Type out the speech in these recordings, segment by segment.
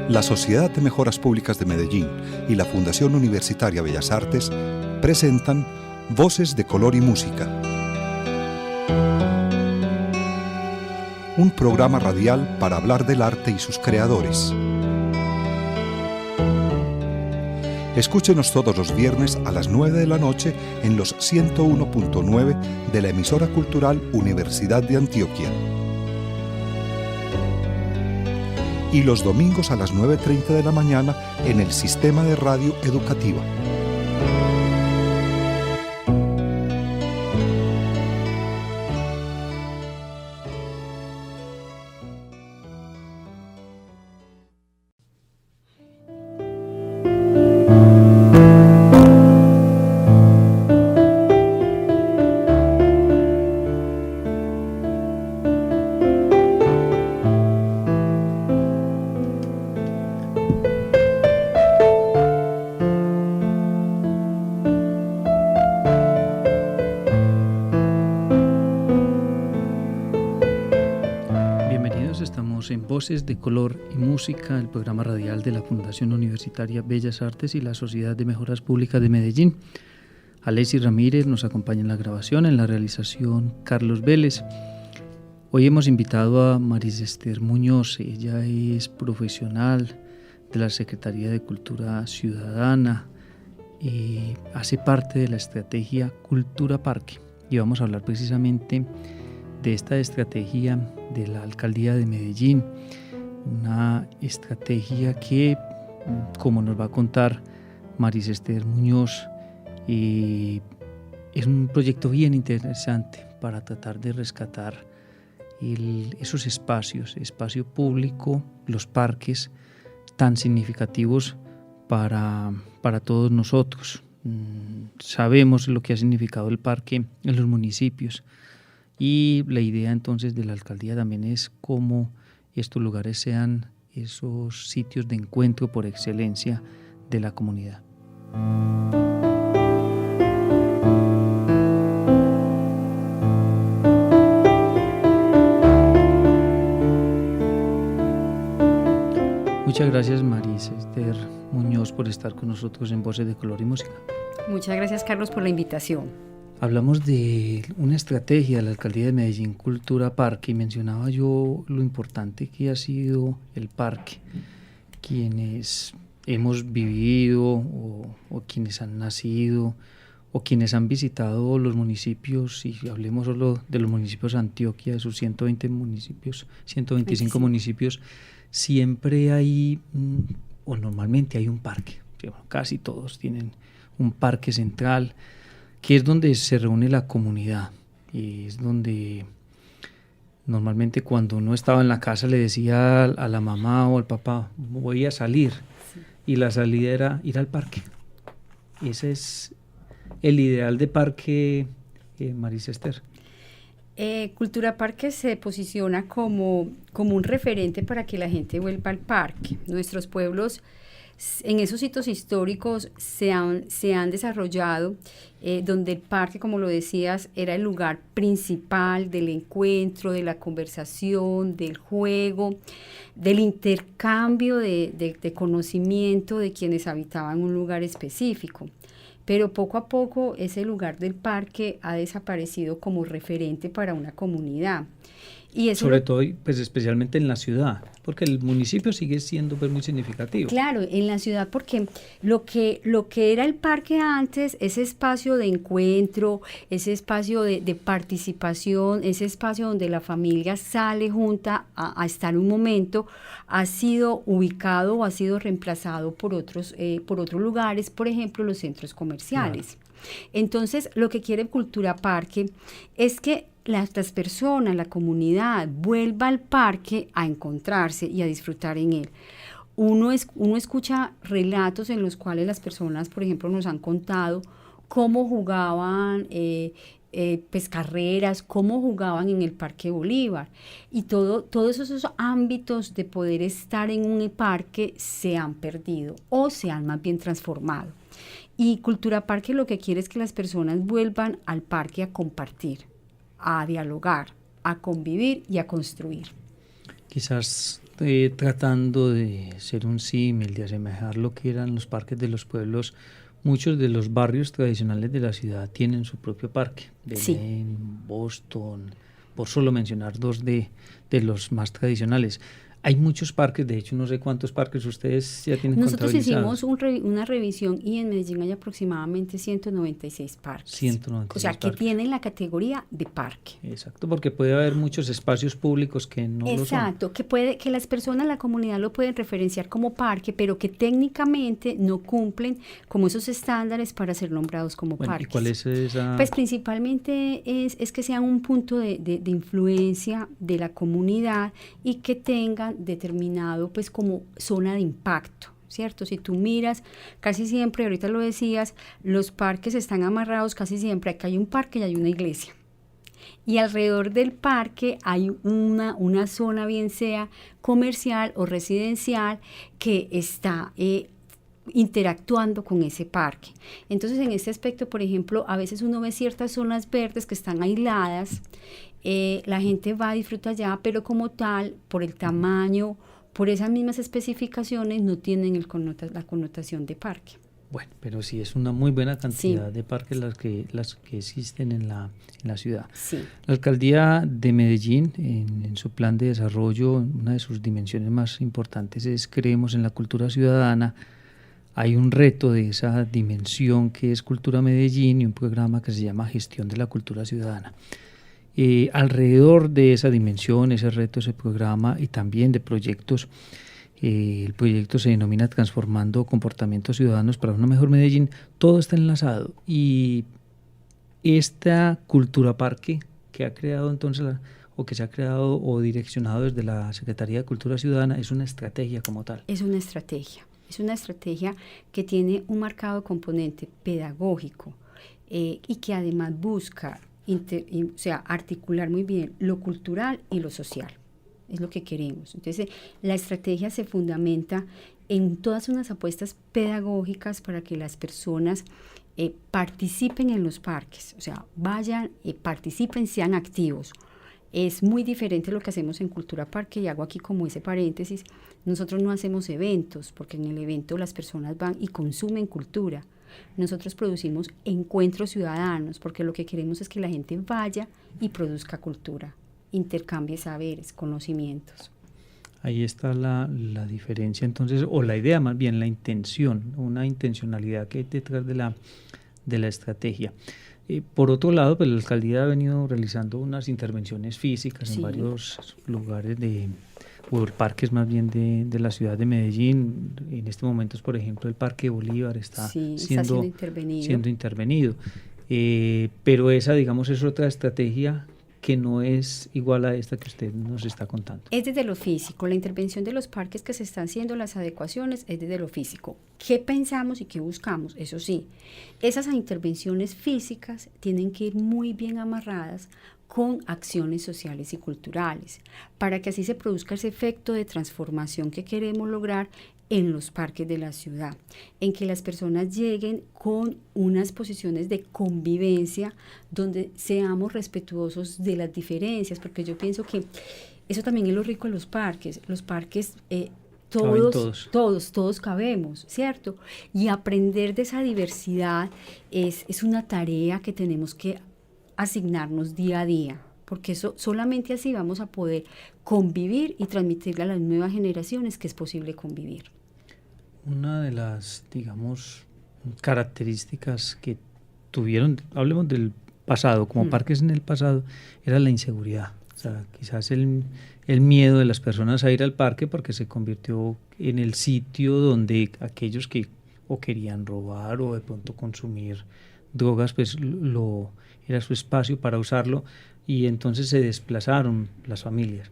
La Sociedad de Mejoras Públicas de Medellín y la Fundación Universitaria Bellas Artes presentan Voces de Color y Música, un programa radial para hablar del arte y sus creadores. Escúchenos todos los viernes a las 9 de la noche en los 101.9 de la emisora cultural Universidad de Antioquia. Y los domingos a las 9:30 de la mañana en el Sistema de Radio Educativa. Voces de Color y Música, el programa radial de la Fundación Universitaria Bellas Artes y la Sociedad de Mejoras Públicas de Medellín. Alexis Ramírez nos acompaña en la grabación, en la realización Carlos Vélez. Hoy hemos invitado a Maris Esther Muñoz. Ella es profesional de la Secretaría de Cultura Ciudadana y hace parte de la estrategia Cultura Parque. Y vamos a hablar precisamente de esta estrategia de la Alcaldía de Medellín, una estrategia que, como nos va a contar Maris Esther Muñoz, es un proyecto bien interesante para tratar de rescatar esos espacios, espacio público, los parques tan significativos para todos nosotros. Sabemos lo que ha significado el parque en los municipios. Y la idea entonces de la alcaldía también es cómo estos lugares sean esos sitios de encuentro por excelencia de la comunidad. Muchas gracias, Maris Esther Muñoz, por estar con nosotros en Voces de Color y Música. Muchas gracias, Carlos, por la invitación. Hablamos de una estrategia de la Alcaldía de Medellín, Cultura Parque, y mencionaba yo lo importante que ha sido el parque. Quienes hemos vivido o quienes han nacido o quienes han visitado los municipios, y hablemos solo de los municipios de Antioquia, de sus 120 municipios, 125 municipios, siempre hay, o normalmente hay un parque. Casi todos tienen un parque central, que es donde se reúne la comunidad, y es donde normalmente cuando uno estaba en la casa le decía a la mamá o al papá, voy a salir, sí. Y la salida era ir al parque. Ese es el ideal de parque, Maris Esther. Cultura Parque se posiciona como un referente para que la gente vuelva al parque. Nuestros pueblos en esos sitios históricos se han desarrollado, donde el parque, como lo decías, era el lugar principal del encuentro, de la conversación, del juego, del intercambio de conocimiento de quienes habitaban un lugar específico. Pero poco a poco ese lugar del parque ha desaparecido como referente para una comunidad. Y eso sobre todo, pues especialmente en la ciudad, porque el municipio sigue siendo pues, muy significativo. Claro, en la ciudad, porque lo que era el parque antes, ese espacio de encuentro, ese espacio de participación, ese espacio donde la familia sale junta a estar un momento, ha sido ubicado o ha sido reemplazado por otros lugares, por ejemplo, los centros comerciales. Claro. Entonces, lo que quiere Cultura Parque es que las personas, la comunidad, vuelva al parque a encontrarse y a disfrutar en él. Uno escucha relatos en los cuales las personas, por ejemplo, nos han contado cómo jugaban pues carreras, cómo jugaban en el Parque Bolívar. Y todos esos ámbitos de poder estar en un parque se han perdido o se han más bien transformado. Y Cultura Parque lo que quiere es que las personas vuelvan al parque a compartir, a dialogar, a convivir y a construir. Quizás tratando de ser un símil, de asemejar lo que eran los parques de los pueblos. Muchos de los barrios tradicionales de la ciudad tienen su propio parque. Belén, Boston, por solo mencionar dos de los más tradicionales. Hay muchos parques, de hecho no sé cuántos parques ustedes ya tienen Nosotros contabilizados. hicimos una revisión y en Medellín hay aproximadamente 196 parques. 196 o sea, que parques. tienen la categoría de parque. Exacto, porque puede haber muchos espacios públicos que no lo son. Exacto, que las personas, la comunidad lo pueden referenciar como parque, pero que técnicamente no cumplen como esos estándares para ser nombrados como parques. ¿Y cuál es esa? Pues principalmente es que sean un punto de influencia de la comunidad y que tengan determinado pues como zona de impacto, ¿cierto? Si tú miras, casi siempre, ahorita lo decías, los parques están amarrados casi siempre, acá hay un parque y hay una iglesia. Y alrededor del parque hay una zona, bien sea comercial o residencial, que está interactuando con ese parque. Entonces, en este aspecto, por ejemplo, a veces uno ve ciertas zonas verdes que están aisladas, la gente va a disfrutar allá, pero como tal, por el tamaño, por esas mismas especificaciones, no tienen la connotación de parque. Bueno, pero sí es una muy buena cantidad de parques las que existen en la ciudad. Sí. La alcaldía de Medellín, en su plan de desarrollo, una de sus dimensiones más importantes es creemos en la cultura ciudadana. Hay un reto de esa dimensión que es Cultura Medellín y un programa que se llama Gestión de la Cultura Ciudadana. Alrededor de esa dimensión, ese reto, ese programa y también de proyectos, el proyecto se denomina Transformando Comportamientos Ciudadanos para una Mejor Medellín. Todo está enlazado y esta cultura parque que ha creado entonces que se ha creado o direccionado desde la Secretaría de Cultura Ciudadana es una estrategia como tal. Es una estrategia que tiene un marcado componente pedagógico y que además busca articular muy bien lo cultural y lo social. Es lo que queremos. Entonces, la estrategia se fundamenta en todas unas apuestas pedagógicas para que las personas participen en los parques, o sea, vayan, participen, sean activos. Es muy diferente lo que hacemos en Cultura Parque, y hago aquí como ese paréntesis. Nosotros no hacemos eventos, porque en el evento las personas van y consumen cultura. Nosotros producimos encuentros ciudadanos, porque lo que queremos es que la gente vaya y produzca cultura, intercambie saberes, conocimientos. Ahí está la diferencia entonces, o la idea más bien, la intención, una intencionalidad que hay detrás de la estrategia. Por otro lado, pues la alcaldía ha venido realizando unas intervenciones físicas en varios lugares o parques más bien de la ciudad de Medellín. En este momento, por ejemplo, el Parque Bolívar está siendo intervenido. Pero esa, digamos, es otra estrategia que no es igual a esta que usted nos está contando. Es desde lo físico, la intervención de los parques que se están haciendo, las adecuaciones, es desde lo físico. ¿Qué pensamos y qué buscamos? Eso sí, esas intervenciones físicas tienen que ir muy bien amarradas con acciones sociales y culturales, para que así se produzca ese efecto de transformación que queremos lograr en los parques de la ciudad, en que las personas lleguen con unas posiciones de convivencia donde seamos respetuosos de las diferencias, porque yo pienso que eso también es lo rico de los parques. Los parques todos cabemos, ¿cierto? Y aprender de esa diversidad es una tarea que tenemos que asignarnos día a día, porque solamente así vamos a poder convivir y transmitirle a las nuevas generaciones que es posible convivir. Una de las, digamos, características que tuvieron, hablemos del pasado, como parques en el pasado, era la inseguridad. O sea, quizás el miedo de las personas a ir al parque porque se convirtió en el sitio donde aquellos que o querían robar o de pronto consumir drogas, pues era su espacio para usarlo, y entonces se desplazaron las familias.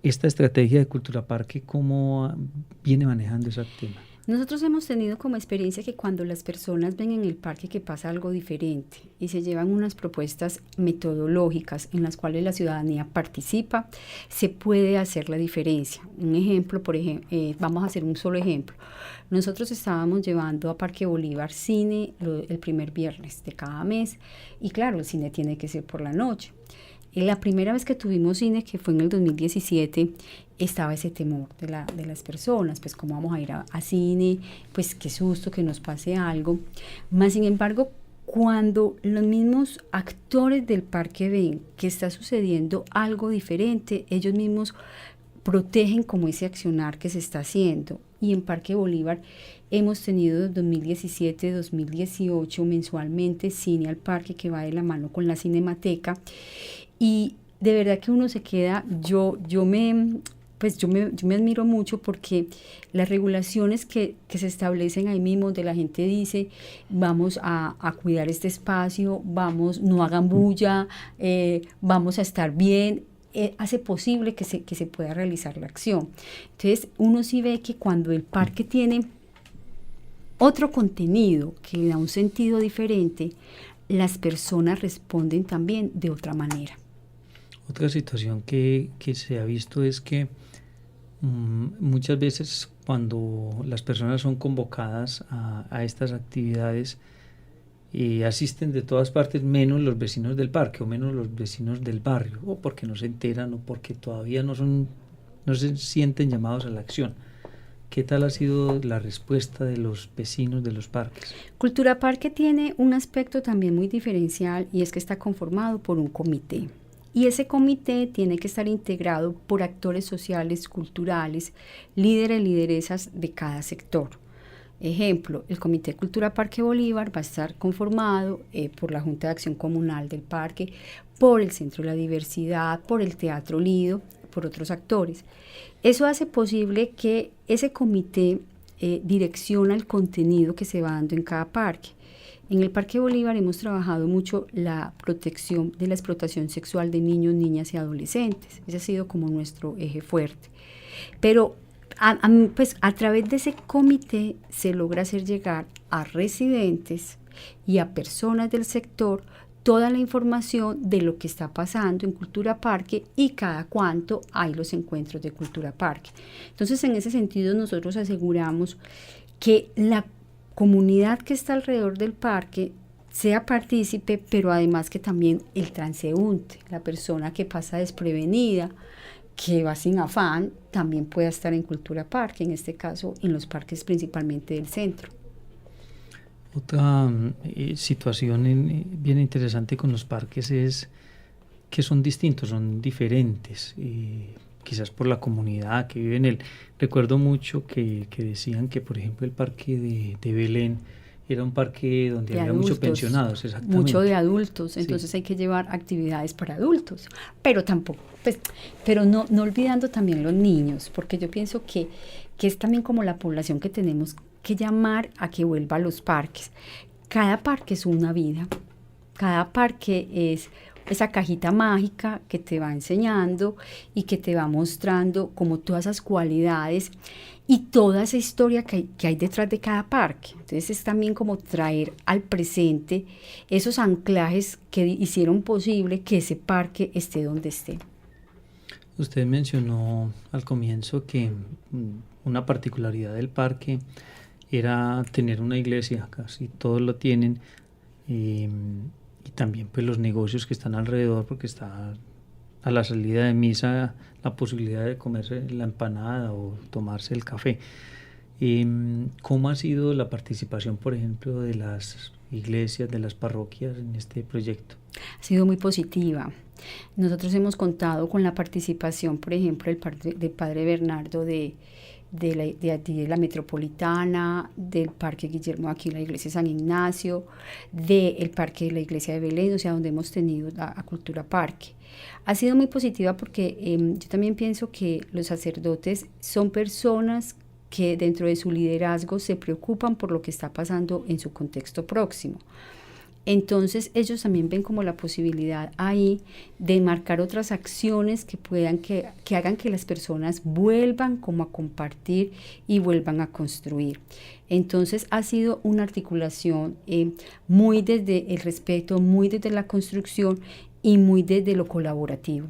Esta estrategia de Cultura Parque, ¿cómo viene manejando ese tema? Nosotros hemos tenido como experiencia que cuando las personas ven en el parque que pasa algo diferente y se llevan unas propuestas metodológicas en las cuales la ciudadanía participa, se puede hacer la diferencia. Un ejemplo, vamos a hacer un solo ejemplo. Nosotros estábamos llevando a Parque Bolívar cine el primer viernes de cada mes, y claro, el cine tiene que ser por la noche. La primera vez que tuvimos cine, que fue en el 2017, estaba ese temor de las personas, pues cómo vamos a ir a cine, pues qué susto que nos pase algo. Más sin embargo, cuando los mismos actores del parque ven que está sucediendo algo diferente, ellos mismos protegen como ese accionar que se está haciendo. Y en Parque Bolívar hemos tenido 2017-2018 mensualmente cine al parque, que va de la mano con la Cinemateca, y de verdad que uno se queda, yo me admiro mucho, porque las regulaciones que se establecen ahí mismo, de la gente dice, vamos a cuidar este espacio, no hagan bulla, vamos a estar bien, hace posible que se pueda realizar la acción. Entonces uno sí ve que cuando el parque tiene otro contenido que le da un sentido diferente, las personas responden también de otra manera. Otra situación que se ha visto es que muchas veces cuando las personas son convocadas a estas actividades, asisten de todas partes, menos los vecinos del parque o menos los vecinos del barrio, o porque no se enteran o porque todavía no se sienten llamados a la acción. ¿Qué tal ha sido la respuesta de los vecinos de los parques? Cultura Parque tiene un aspecto también muy diferencial, y es que está conformado por un comité. Y ese comité tiene que estar integrado por actores sociales, culturales, líderes y lideresas de cada sector. Ejemplo, el Comité de Cultura Parque Bolívar va a estar conformado por la Junta de Acción Comunal del Parque, por el Centro de la Diversidad, por el Teatro Lido, por otros actores. Eso hace posible que ese comité direcciona el contenido que se va dando en cada parque. En el Parque Bolívar hemos trabajado mucho la protección de la explotación sexual de niños, niñas y adolescentes. Ese ha sido como nuestro eje fuerte. Pero a través de ese comité se logra hacer llegar a residentes y a personas del sector toda la información de lo que está pasando en Cultura Parque y cada cuánto hay los encuentros de Cultura Parque. Entonces, en ese sentido, nosotros aseguramos que la comunidad que está alrededor del parque sea partícipe, pero además que también el transeúnte, la persona que pasa desprevenida, que va sin afán, también pueda estar en Cultura Parque, en este caso en los parques principalmente del centro. Otra situación bien interesante con los parques es que son distintos, son diferentes, quizás por la comunidad que vive en él. Recuerdo mucho que decían que, por ejemplo, el parque de Belén era un parque donde había muchos pensionados, exactamente. Mucho de adultos, entonces sí, hay que llevar actividades para adultos, pero tampoco, pero no olvidando también los niños, porque yo pienso que es también como la población que tenemos que llamar a que vuelva a los parques. Cada parque es una vida, cada parque es esa cajita mágica que te va enseñando y que te va mostrando como todas esas cualidades y toda esa historia que hay detrás de cada parque. Entonces es también como traer al presente esos anclajes que hicieron posible que ese parque esté donde esté. Usted mencionó al comienzo que una particularidad del parque era tener una iglesia, casi todos lo tienen, y también pues los negocios que están alrededor, porque está a la salida de misa la posibilidad de comerse la empanada o tomarse el café. ¿Cómo ha sido la participación, por ejemplo, de las iglesias, de las parroquias en este proyecto? Ha sido muy positiva. Nosotros hemos contado con la participación, por ejemplo, del Padre Bernardo de la Metropolitana, del Parque Guillermo, aquí la Iglesia de San Ignacio, del Parque de la Iglesia de Belén, o sea, donde hemos tenido a Cultura Parque. Ha sido muy positiva porque yo también pienso que los sacerdotes son personas que dentro de su liderazgo se preocupan por lo que está pasando en su contexto próximo. Entonces ellos también ven como la posibilidad ahí de marcar otras acciones que hagan que las personas vuelvan como a compartir y vuelvan a construir. Entonces ha sido una articulación muy desde el respeto, muy desde la construcción y muy desde lo colaborativo.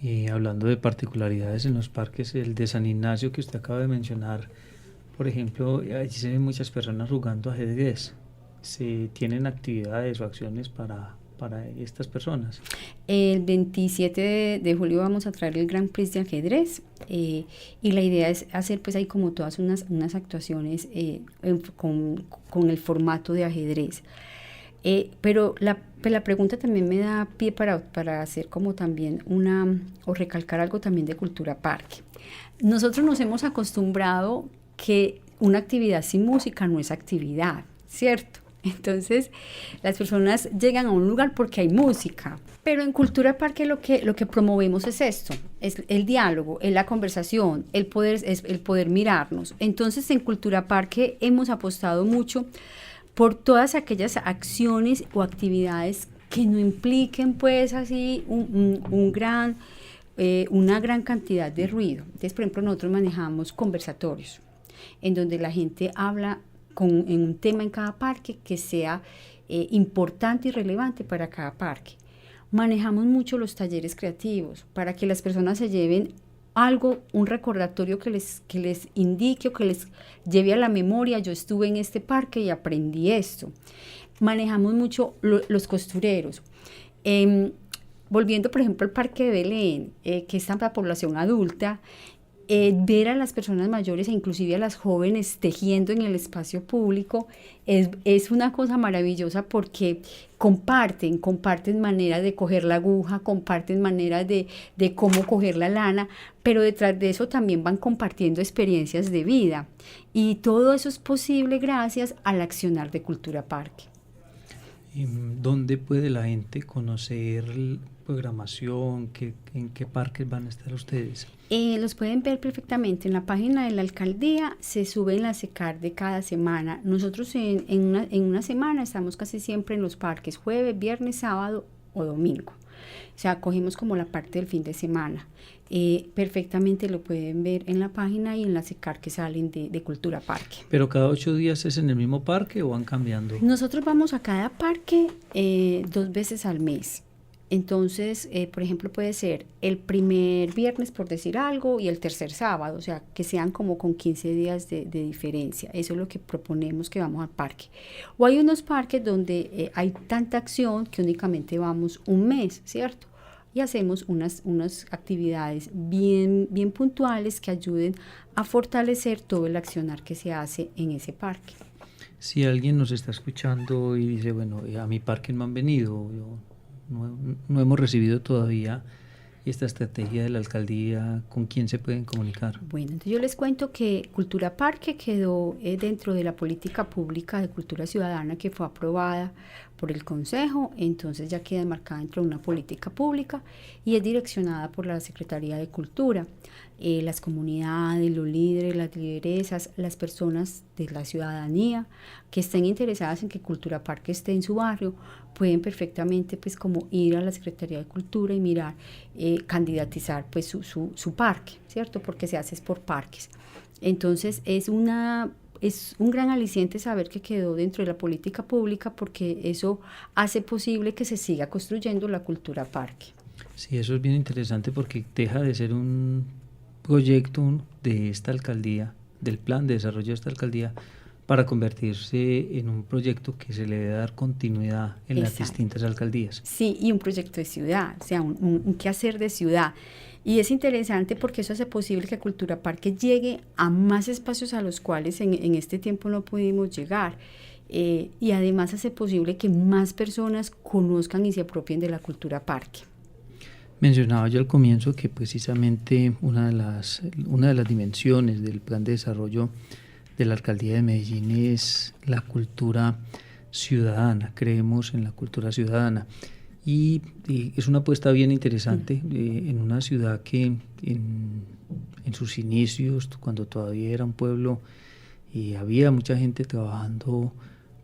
Y hablando de particularidades en los parques, el de San Ignacio que usted acaba de mencionar, por ejemplo, allí se ven muchas personas jugando ajedrez. Se tienen actividades o acciones para para estas personas? El 27 de julio vamos a traer el Grand Prix de ajedrez y la idea es hacer pues ahí como todas unas actuaciones con el formato de ajedrez. Pero la pregunta también me da pie para hacer como también o recalcar algo también de cultura parque. Nosotros nos hemos acostumbrado que una actividad sin música no es actividad, ¿cierto? Entonces las personas llegan a un lugar porque hay música, pero en cultura parque lo que promovemos es esto, es el diálogo, es la conversación, es el poder mirarnos. Entonces en cultura parque hemos apostado mucho por todas aquellas acciones o actividades que no impliquen pues así una gran cantidad de ruido. Entonces, por ejemplo, nosotros manejamos conversatorios en donde la gente habla en un tema en cada parque que sea importante y relevante para cada parque. Manejamos mucho los talleres creativos para que las personas se lleven algo, un recordatorio que les indique o que les lleve a la memoria: yo estuve en este parque y aprendí esto. Manejamos mucho los costureros. Volviendo, por ejemplo, al Parque de Belén, que es para población adulta, ver a las personas mayores e inclusive a las jóvenes tejiendo en el espacio público es una cosa maravillosa porque comparten maneras de coger la aguja, comparten maneras de cómo coger la lana, pero detrás de eso también van compartiendo experiencias de vida. Y todo eso es posible gracias al accionar de Cultura Parque. ¿Dónde puede la gente conocer programación? ¿En qué parques van a estar ustedes? Los pueden ver perfectamente en la página de la alcaldía, se suben las ECAR de cada semana. Nosotros en una semana estamos casi siempre en los parques, jueves, viernes, sábado o domingo. O sea, cogemos como la parte del fin de semana. Perfectamente lo pueden ver en la página y en las ECAR que salen de Cultura Parque. ¿Pero cada 8 días es en el mismo parque o van cambiando? Nosotros vamos a cada parque 2 veces al mes. Entonces, por ejemplo, puede ser el primer viernes, por decir algo, y el tercer sábado, o sea, que sean como con 15 días de diferencia. Eso es lo que proponemos que vamos al parque. O hay unos parques donde hay tanta acción que únicamente vamos un mes, ¿cierto? Y hacemos unas actividades bien puntuales que ayuden a fortalecer todo el accionar que se hace en ese parque. Si alguien nos está escuchando y dice, bueno, a mi parque no han venido, no hemos recibido todavía esta estrategia de la alcaldía, ¿con quién se pueden comunicar? Bueno, entonces yo les cuento que Cultura Parque quedó dentro de la política pública de cultura ciudadana que fue aprobada por el Consejo, entonces ya queda enmarcada dentro de una política pública y es direccionada por la Secretaría de Cultura. Las comunidades, los líderes, las lideresas, las personas de la ciudadanía que estén interesadas en que Cultura Parque esté en su barrio, pueden perfectamente pues como ir a la Secretaría de Cultura y mirar, candidatizar pues su parque, ¿cierto? Porque se hace por parques. Entonces es un gran aliciente saber que quedó dentro de la política pública porque eso hace posible que se siga construyendo la Cultura Parque. Sí, eso es bien interesante porque deja de ser un proyecto de esta alcaldía, del plan de desarrollo de esta alcaldía, para convertirse en un proyecto que se le debe dar continuidad en las distintas alcaldías. Sí, y un proyecto de ciudad, o sea, un quehacer de ciudad. Y es interesante porque eso hace posible que Cultura Parque llegue a más espacios a los cuales en este tiempo no pudimos llegar. Y además hace posible que más personas conozcan y se apropien de la Cultura Parque. Mencionaba yo al comienzo que precisamente una de las dimensiones del plan de desarrollo de la Alcaldía de Medellín es la cultura ciudadana. Creemos en la cultura ciudadana y es una apuesta bien interesante en una ciudad que en sus inicios, cuando todavía era un pueblo y había mucha gente trabajando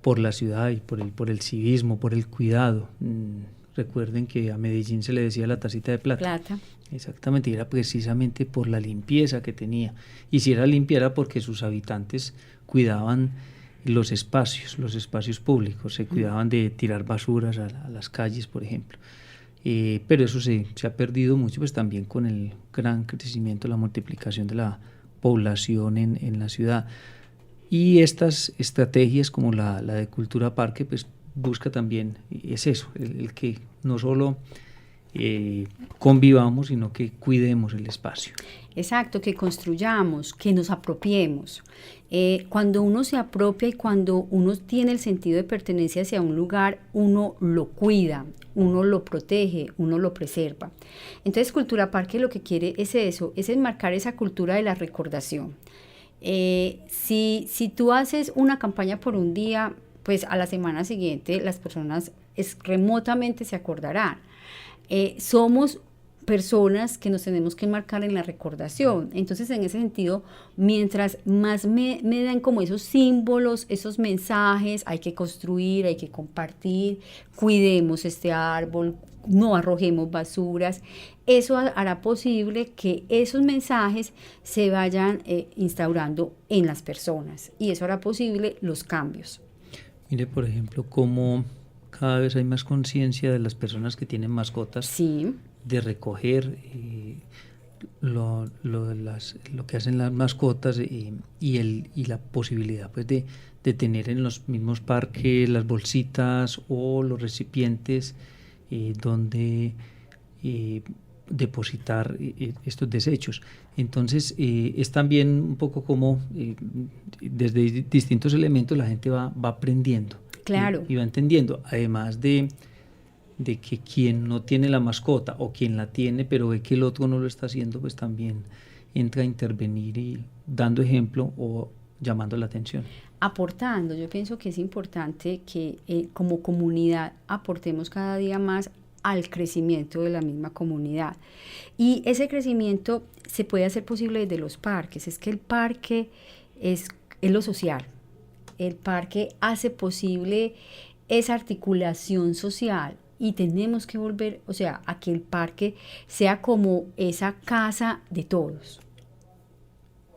por la ciudad y por el civismo, por el cuidado. Recuerden que a Medellín se le decía la tacita de plata. Exactamente, y era precisamente por la limpieza que tenía. Y si era limpia era porque sus habitantes cuidaban los espacios públicos, se cuidaban de tirar basuras a las calles, por ejemplo. Pero eso se ha perdido mucho, pues también con el gran crecimiento, la multiplicación de la población en la ciudad. Y estas estrategias como la de Cultura Parque, pues busca también es eso, el que no solo convivamos, sino que cuidemos el espacio. Exacto, que construyamos, que nos apropiemos. Cuando uno se apropia y cuando uno tiene el sentido de pertenencia hacia un lugar, uno lo cuida, uno lo protege, uno lo preserva. Entonces, Cultura Parque lo que quiere es eso, es enmarcar esa cultura de la recordación. Si tú haces una campaña por un día, pues a la semana siguiente las personas remotamente se acordarán. Somos personas que nos tenemos que enmarcar en la recordación. Entonces, en ese sentido, mientras más me dan como esos símbolos, esos mensajes, hay que construir, hay que compartir, cuidemos este árbol, no arrojemos basuras. Eso hará posible que esos mensajes se vayan instaurando en las personas y eso hará posible los cambios. Mire, por ejemplo, cómo cada vez hay más conciencia de las personas que tienen mascotas, sí, de recoger lo que hacen las mascotas y la posibilidad pues de tener en los mismos parques las bolsitas o los recipientes donde depositar estos desechos. Entonces es también un poco como desde distintos elementos la gente va aprendiendo. Claro. Y va entendiendo, además de que quien no tiene la mascota o quien la tiene pero ve que el otro no lo está haciendo, pues también entra a intervenir y dando ejemplo o llamando la atención. Aportando, yo pienso que es importante que como comunidad aportemos cada día más al crecimiento de la misma comunidad. Y ese crecimiento se puede hacer posible desde los parques. Es que el parque es lo social. El parque hace posible esa articulación social y tenemos que volver, o sea, a que el parque sea como esa casa de todos.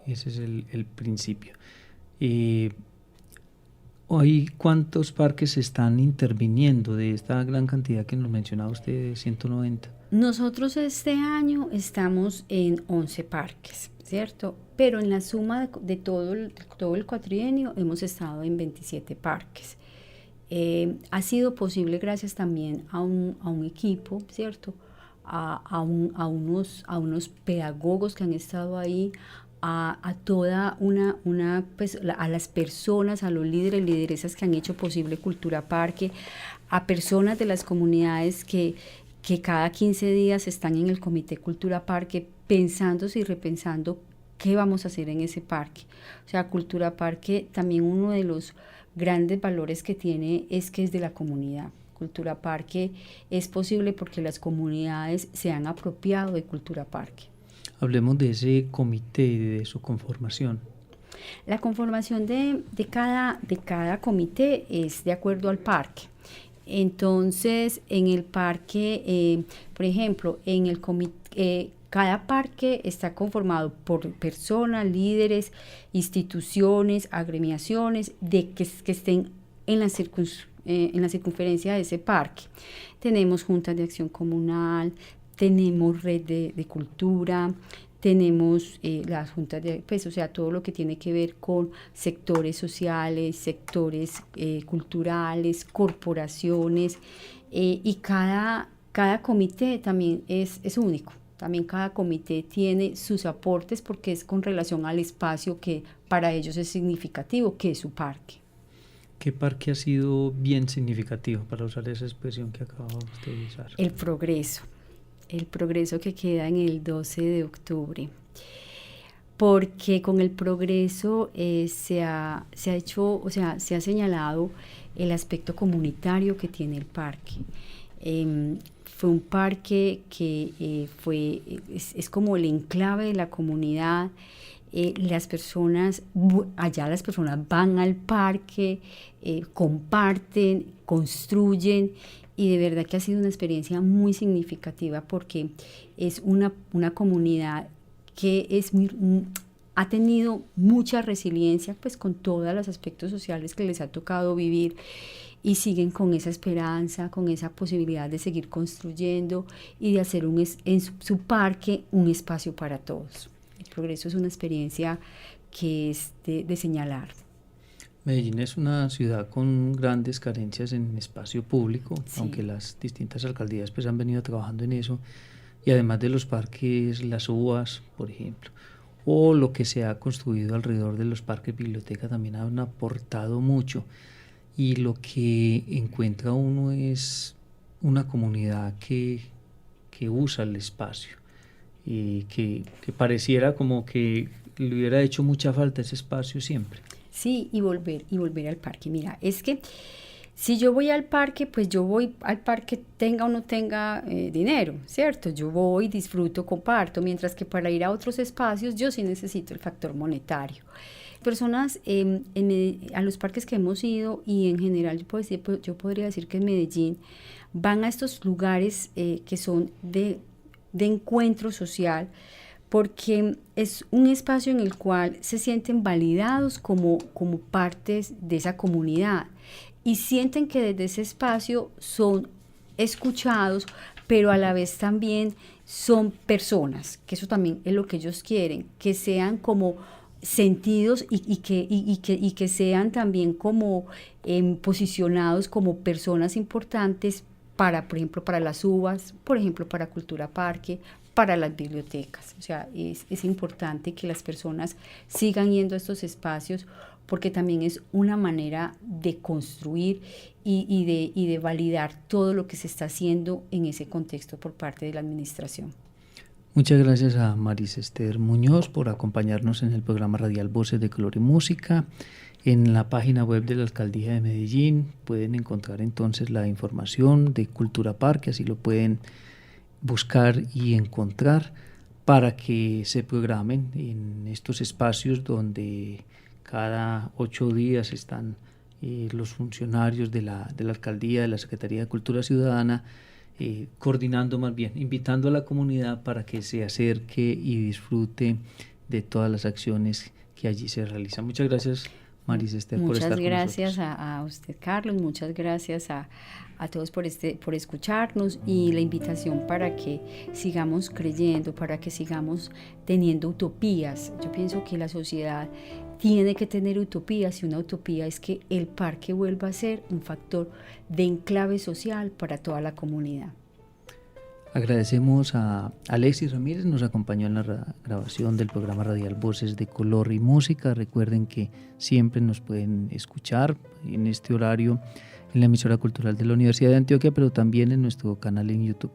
Ese es el principio. Hoy, ¿cuántos parques están interviniendo de esta gran cantidad que nos mencionaba usted, de 190? Nosotros este año estamos en 11 parques, ¿cierto? Pero en la suma de todo el cuatrienio hemos estado en 27 parques. Ha sido posible gracias también a un equipo, ¿cierto? A unos pedagogos que han estado ahí, a toda pues, a las personas, a los líderes, lideresas que han hecho posible Cultura Parque, a personas de las comunidades que cada 15 días están en el Comité Cultura Parque pensándose y repensando qué vamos a hacer en ese parque. O sea, Cultura Parque también uno de los grandes valores que tiene es que es de la comunidad. Cultura Parque es posible porque las comunidades se han apropiado de Cultura Parque. Hablemos de ese comité y de su conformación. La conformación de cada comité es de acuerdo al parque. Entonces, en el parque, por ejemplo, en el comité, cada parque está conformado por personas, líderes, instituciones, agremiaciones que estén en la circunferencia de ese parque. Tenemos juntas de acción comunal, tenemos red de cultura, tenemos las juntas de, pues, o sea, todo lo que tiene que ver con sectores sociales, sectores culturales, corporaciones, y cada comité también es único. También cada comité tiene sus aportes porque es con relación al espacio que para ellos es significativo, que es su parque. ¿Qué parque ha sido bien significativo, para usar esa expresión que acaba usted de usar? El Progreso que queda en el 12 de octubre. Porque con el Progreso se ha hecho, o sea, se ha señalado el aspecto comunitario que tiene el parque. Fue un parque que es como el enclave de la comunidad. Las personas van al parque, comparten, construyen, y de verdad que ha sido una experiencia muy significativa porque es una comunidad que ha tenido mucha resiliencia, pues con todos los aspectos sociales que les ha tocado vivir, y siguen con esa esperanza, con esa posibilidad de seguir construyendo y de hacer en su parque un espacio para todos. El Progreso es una experiencia que es de señalar. Medellín es una ciudad con grandes carencias en espacio público, Sí. aunque las distintas alcaldías pues han venido trabajando en eso, y además de los parques, las uvas, por ejemplo, o lo que se ha construido alrededor de los parques biblioteca también han aportado mucho, y lo que encuentra uno es una comunidad que usa el espacio, y que pareciera como que le hubiera hecho mucha falta ese espacio siempre. Sí, y volver al parque. Mira, es que si yo voy al parque, pues yo voy al parque tenga o no tenga dinero, ¿cierto? Yo voy, disfruto, comparto, mientras que para ir a otros espacios yo sí necesito el factor monetario. Personas a los parques que hemos ido y en general yo podría decir que en Medellín van a estos lugares que son de encuentro social, porque es un espacio en el cual se sienten validados como partes de esa comunidad y sienten que desde ese espacio son escuchados, pero a la vez también son personas, que eso también es lo que ellos quieren, que sean como sentidos y que sean también como posicionados como personas importantes para, por ejemplo, para las uvas, por ejemplo, para Cultura Parque, para las bibliotecas. O sea, es importante que las personas sigan yendo a estos espacios porque también es una manera de construir y de validar todo lo que se está haciendo en ese contexto por parte de la administración. Muchas gracias a Maris Esther Muñoz por acompañarnos en el programa radial Voces de Color y Música. En la página web de la Alcaldía de Medellín pueden encontrar entonces la información de Cultura Parque, así lo pueden buscar y encontrar para que se programen en estos espacios donde cada 8 días están los funcionarios de la Alcaldía, de la Secretaría de Cultura Ciudadana, coordinando más bien, invitando a la comunidad para que se acerque y disfrute de todas las acciones que allí se realizan. Muchas gracias, Maris Esther, por estar con nosotros. Muchas gracias a usted, Carlos, muchas gracias a todos por escucharnos y la invitación para que sigamos creyendo, para que sigamos teniendo utopías. Yo pienso que la sociedad tiene que tener utopías y una utopía es que el parque vuelva a ser un factor de enclave social para toda la comunidad. Agradecemos a Alexis Ramírez, nos acompañó en la grabación del programa radial Voces de Color y Música. Recuerden que siempre nos pueden escuchar en este horario en la emisora cultural de la Universidad de Antioquia, pero también en nuestro canal en YouTube.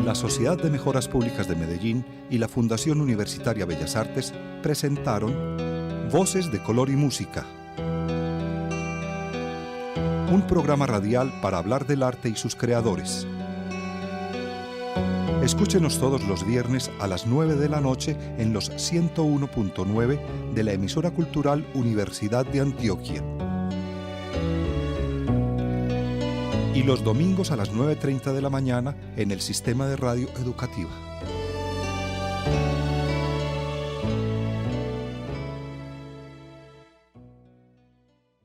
La Sociedad de Mejoras Públicas de Medellín y la Fundación Universitaria Bellas Artes presentaron Voces de Color y Música, un programa radial para hablar del arte y sus creadores. Escúchenos todos los viernes a las 9 de la noche en los 101.9 de la emisora cultural Universidad de Antioquia. Y los domingos a las 9:30 de la mañana en el Sistema de Radio Educativa.